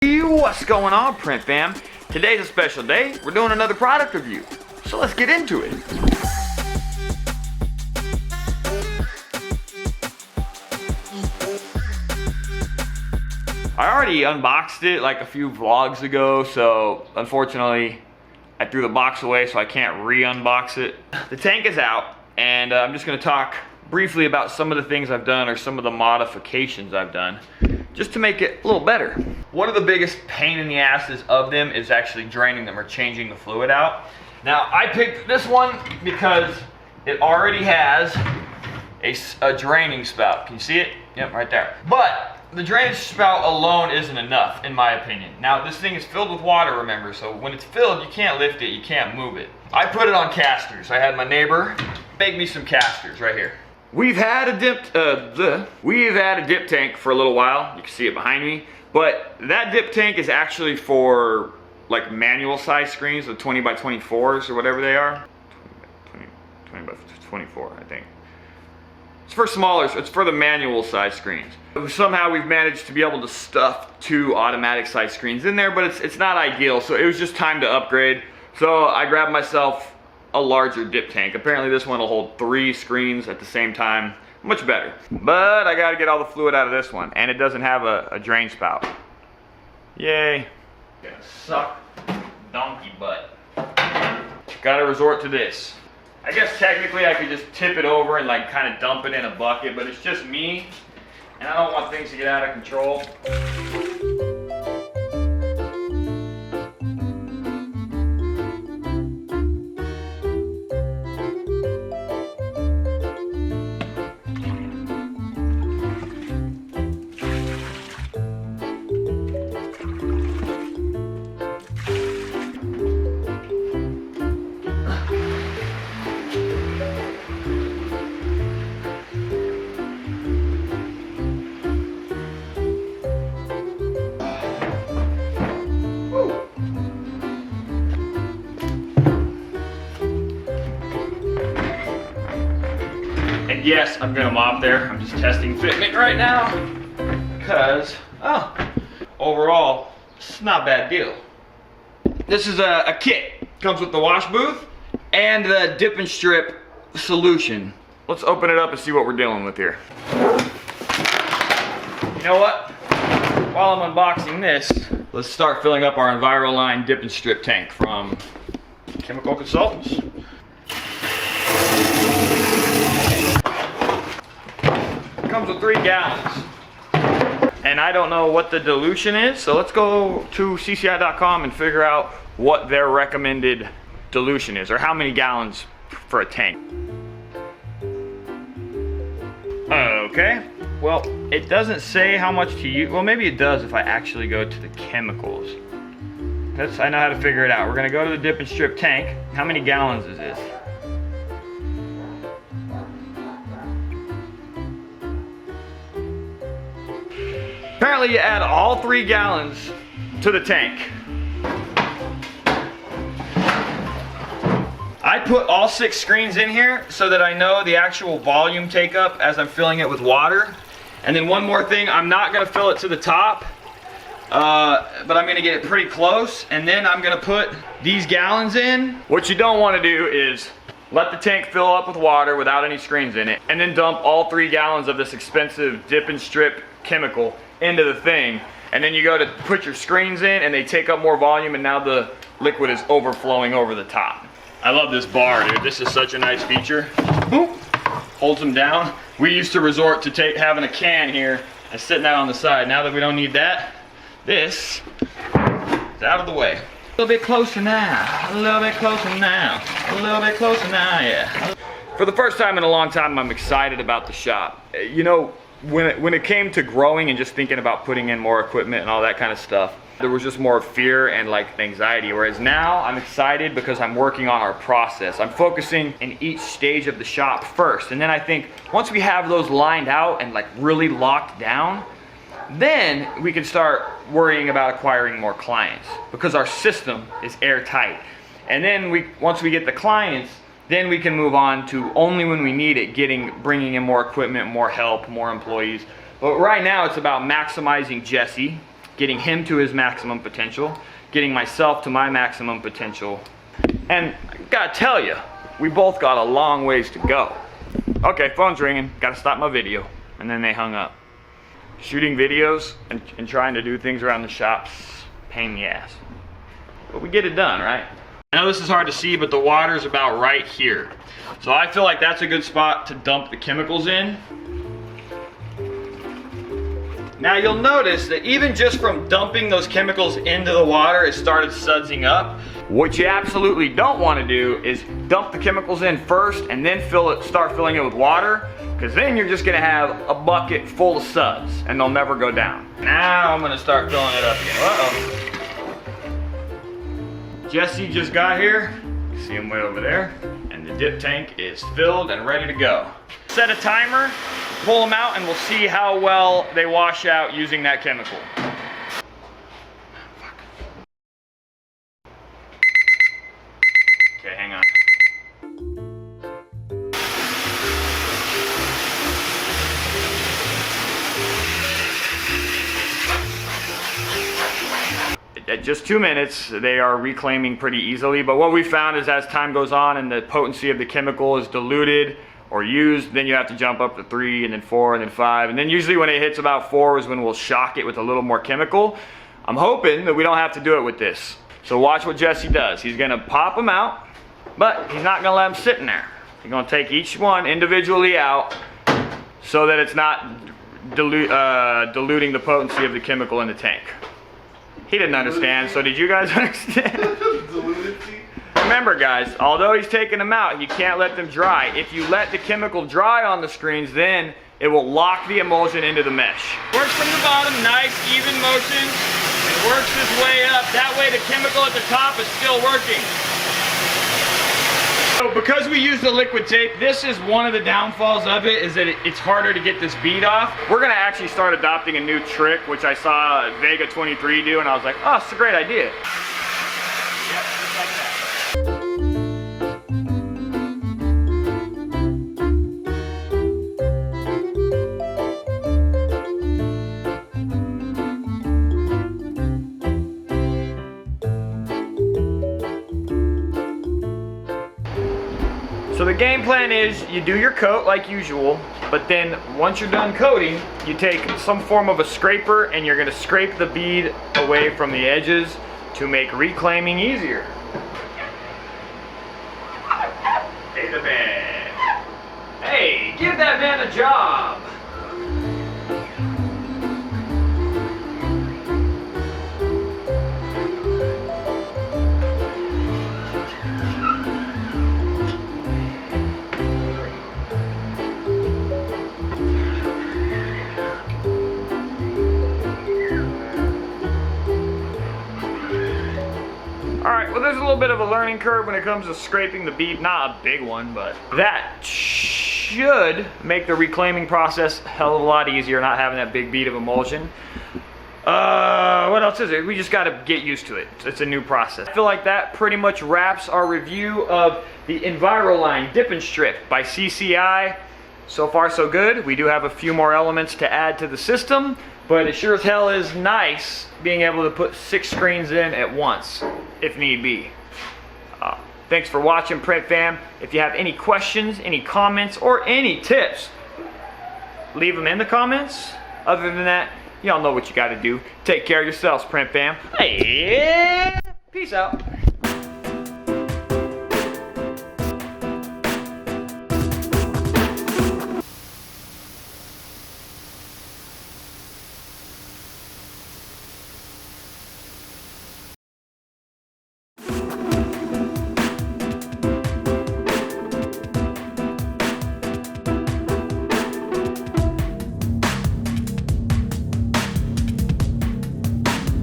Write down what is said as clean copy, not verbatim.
What's going on, Print Fam? Today's a special day. We're doing another product review. So let's get into it. I already unboxed it like a few vlogs ago, so unfortunately I threw the box away, so I can't re-unbox it. The tank is out, and I'm just gonna talk briefly about some of the things I've done or some of the modifications I've done just to make it a little better. One of the biggest pain in the asses of them is actually draining them or changing the fluid out. Now, I picked this one because it already has a draining spout. Can you see it? Yep, right there. But the drainage spout alone isn't enough, in my opinion. Now, this thing is filled with water, remember, so when it's filled, you can't lift it, you can't move it. I put it on casters. I had my neighbor make me some casters right here. We've had a dip tank for a little while. You can see it behind me. But that dip tank is actually for like manual size screens, the 20 by 24s or whatever they are. 20 by 24, I think. It's for smaller, it's for the manual size screens. Somehow we've managed to be able to stuff 2 automatic size screens in there, but it's not ideal, so it was just time to upgrade. So I grabbed myself a larger dip tank. Apparently this one will hold 3 screens at the same time. Much better. But I gotta get all the fluid out of this one, and it doesn't have a drain spout. Yay. Gonna suck donkey butt. Gotta resort to this. I guess technically I could just tip it over and like kind of dump it in a bucket, but it's just me, and I don't want things to get out of control. And yes, I'm gonna mop there. I'm just testing fitment right now because, overall, it's not a bad deal. This is a kit. Comes with the wash booth and the dip and strip solution. Let's open it up and see what we're dealing with here. You know what? While I'm unboxing this, let's start filling up our EnviroLine dip and strip tank from Chemical Consultants. Comes with 3 gallons. And I don't know what the dilution is, so let's go to CCI.com and figure out what their recommended dilution is, or how many gallons for a tank. Okay, well, it doesn't say how much to use. Well, maybe it does if I actually go to the chemicals. I know how to figure it out. We're gonna go to the dip and strip tank. How many gallons is this? Apparently you add all 3 gallons to the tank. I put all 6 screens in here so that I know the actual volume take up as I'm filling it with water. And then one more thing, I'm not gonna fill it to the top, but I'm gonna get it pretty close, and then I'm gonna put these gallons in. What you don't wanna do is let the tank fill up with water without any screens in it, and then dump all 3 gallons of this expensive dip and strip chemical into the thing, and then you go to put your screens in and they take up more volume, and now the liquid is overflowing over the top. I love this bar, dude. This is such a nice feature. Boop. Holds them down. We used to resort to having a can here and sitting out on the side. Now that we don't need that, this is out of the way. A little bit closer now, a little bit closer now, a little bit closer now, yeah. For the first time in a long time, I'm excited about the shop. You know, when it came to growing and just thinking about putting in more equipment and all that kind of stuff, there was just more fear and like anxiety, whereas now I'm excited because I'm working on our process. I'm focusing in each stage of the shop first, and then I think once we have those lined out and like really locked down, then we can start worrying about acquiring more clients because our system is airtight. And then once we get the clients, then we can move on to only when we need it, bringing in more equipment, more help, more employees. But right now it's about maximizing Jesse, getting him to his maximum potential, getting myself to my maximum potential. And I gotta tell you, we both got a long ways to go. Okay, phone's ringing, gotta stop my video. And then they hung up. Shooting videos and trying to do things around the shops, pain in the ass. But we get it done, right? I know this is hard to see, but the water's about right here. So I feel like that's a good spot to dump the chemicals in. Now you'll notice that even just from dumping those chemicals into the water, it started sudsing up. What you absolutely don't want to do is dump the chemicals in first and then start filling it with water, because then you're just going to have a bucket full of suds and they'll never go down. Now I'm going to start filling it up again. Uh-oh. Jesse just got here. See him way over there. And the dip tank is filled and ready to go. Set a timer, pull them out, and we'll see how well they wash out using that chemical. Okay, hang on. At just 2 minutes, they are reclaiming pretty easily, but what we found is as time goes on and the potency of the chemical is diluted or used, then you have to jump up to 3 and then 4 and then 5, and then usually when it hits about 4 is when we'll shock it with a little more chemical. I'm hoping that we don't have to do it with this. So watch what Jesse does. He's gonna pop them out, but he's not gonna let them sit in there. He's gonna take each one individually out so that it's not diluting the potency of the chemical in the tank. He didn't understand, so did you guys understand? Remember guys, although he's taking them out, you can't let them dry. If you let the chemical dry on the screens, then it will lock the emulsion into the mesh. Works from the bottom, nice even motion, and works his way up. That way the chemical at the top is still working. So because we use the liquid tape, this is one of the downfalls of it, is that it's harder to get this bead off. We're gonna actually start adopting a new trick, which I saw Vega 23 do, and I was like, oh, it's a great idea. Yep, just like that. So the game plan is you do your coat like usual, but then once you're done coating, you take some form of a scraper and you're gonna scrape the bead away from the edges to make reclaiming easier. Hey the van. Hey, give that van a job. Alright, well there's a little bit of a learning curve when it comes to scraping the bead. Not a big one, but that should make the reclaiming process a hell of a lot easier, not having that big bead of emulsion. What else is it? We just gotta get used to it. It's a new process. I feel like that pretty much wraps our review of the EnviroLine Dip and Strip by CCI. So far so good. We do have a few more elements to add to the system, but it sure as hell is nice being able to put 6 screens in at once, if need be. Thanks for watching, Print Fam. If you have any questions, any comments, or any tips, leave them in the comments. Other than that, y'all know what you gotta do. Take care of yourselves, Print Fam. Hey, peace out.